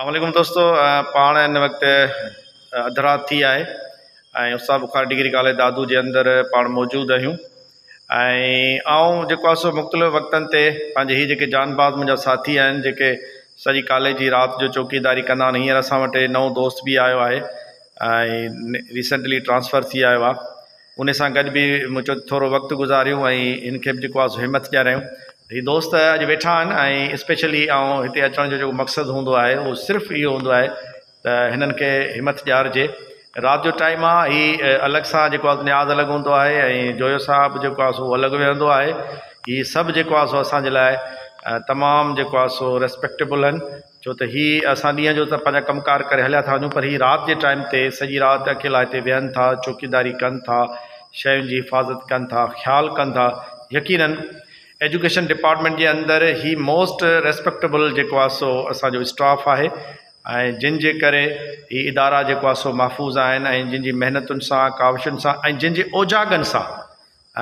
अस्सलामुअलैकुम दोस्तों, पाण इन वक़्तु अधु रात थी आहे ऐं उस्ताद बुखारी डिग्री कॉलेज दादू जे अंदरि पाण मौजूदु आहियूं। ऐं जेको आहे सो मुख़्तलिफ़ वक़्तनि ते पंहिंजे हीअ जेके जानबाज़ मुंहिंजा साथी आहिनि जेके सॼी कॉलेज जी राति जो चौकीदारी कंदा आहिनि। हींअर असां वटि नओं दोस्त बि आयो आहे ऐं रिसेंटली ट्रांसफ़र थी आयो आहे। उन सां गॾु बि मुंहिंजो थोरो वक़्तु गुज़ारियूं ऐं हिनखे बि जेको आहे सो हिमत ॾियारियूं। ही दोस्त अॼु वेठा आहिनि ऐं स्पेशली हिते अचण जो जेको मक़सदु हूंदो आहे उहो सिर्फ़ु इहो हूंदो आहे त हिननि खे हिमत ॾियारिजे। राति जो टाइम आहे, ही अलॻि सां जेको आहे न्याज़ अलॻि हूंदो आहे ऐं जोयो साहब जेको आहे सो अलॻि वेहंदो आहे। ही सभु जेको आहे सो असांजे लाइ तमामु जेको आहे सो रेस्पेक्टेबल आहिनि, छो त हीअ असां ॾींहं जो त पंहिंजा कमकार करे हलिया था वञूं, पर हीअ राति जे टाइम ते सॼी राति अकेला हिते वेहनि था, चौकीदारी कनि था, शयुनि जी हिफ़ाज़त कनि था, ख़्यालु कनि था। यकीनन एजुकेशन डिपार्टमेंट जे अंदरि ही मोस्ट रेस्पेक्टेबल जेको आहे सो असांजो स्टाफ आहे ऐं जिन जे करे ही इदारा जेको आहे सो महफ़ूज़ आहिनि ऐं जिन जी महिनतुनि सां, काविशुनि सां ऐं जिन जे ओजागनि सां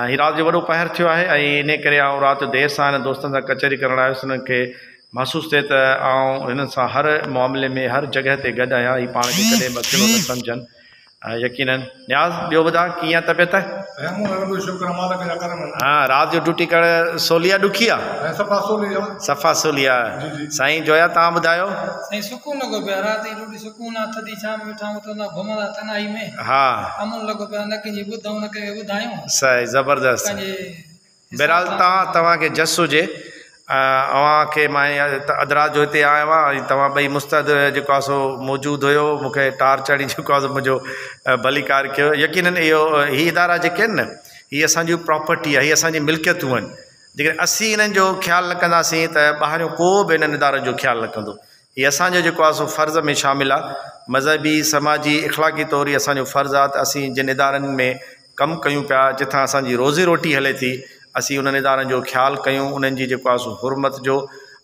ही राति जो वॾो पहर थियो आहे। ऐं इन करे आउं राति जो देरि सां हिन दोस्तनि सां कचहरी करणु आयुसि। हुननि खे महसूसु थिए त आउं हिननि सां हर मामले में हर जॻह ते गॾु आहियां, ही पाण खे कॾहिं बि अकेलो न सम्झनि। यकीनन न्याज़ ॿियो ॿुधाए कीअं तबियत? हाँ, राति जो ड्यूटी करणु सवली आहे ॾुखी आहे? सफ़ा सवली आहे। साईं जोया तव्हां ॿुधायो? साईं सुकून लॻो पियो आहे, राति जी रोटी सुकून आहे, थधी छांव में वेठा आहियूं त न घुमंदा तनाई में। हा, अमन लॻो पियो आहे, न कंहिंजी ॿुधूं न कंहिंखे ॿुधायूं। सही, ज़बरदस्त। बहरहाल तव्हांखे जस हुजे। अव्हांखे मां अधु राति जो हिते आयो आहियां ऐं तव्हां ॿई मुस्तैद जेको आहे सो मौजूदु हुयो। मूंखे टार चढ़ी जेको आहे सो मुंहिंजो भलीकार कयो। यकीनन इहो ही इदारा जेके आहिनि न, हीअ असांजी प्रॉपर्टी आहे, हीअ असांजी मिल्कियतूं आहिनि। जेकॾहिं असीं हिननि जो ख़्यालु न कंदासीं त ॿाहिरियों को बि हिननि इदारनि जो ख़्यालु न कंदो। हीअ असांजो जेको आहे सो फ़र्ज़ में शामिलु आहे। मज़हबी, समाजी, इख़लाक़ी तौर ही असांजो फ़र्ज़ु आहे त असीं जिन इदारनि में कमु कयूं पिया, जिथां असांजी रोज़ी रोटी हले थी, असीं उन्हनि इदारनि जो ख़्यालु कयूं, उन्हनि जी जेको आहे सो हुरमत जो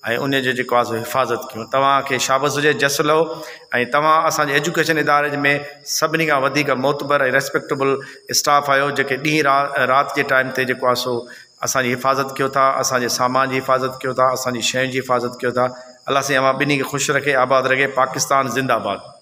ऐं उन जो जेको आहे सो हिफ़ाज़त कयूं। तव्हांखे शाबस हुजे, जस लहो। ऐं तव्हां असांजे एजुकेशन इदारे में सभिनी खां वधीक मोतबर ऐं रेस्पेक्टेबल स्टाफ आहियो, जेके ॾींहुं राति जे टाइम ते जेको आहे सो असांजी हिफ़ाज़त कयो था, असांजे सामान जी हिफ़ाज़त कयो था, असांजी शयुनि जी हिफ़ाज़त कयो था। अलाह साईं अव्हां ॿिन्ही खे ख़ुशि रखे, आबाद रखे। पाकिस्तान ज़िंदाबाद।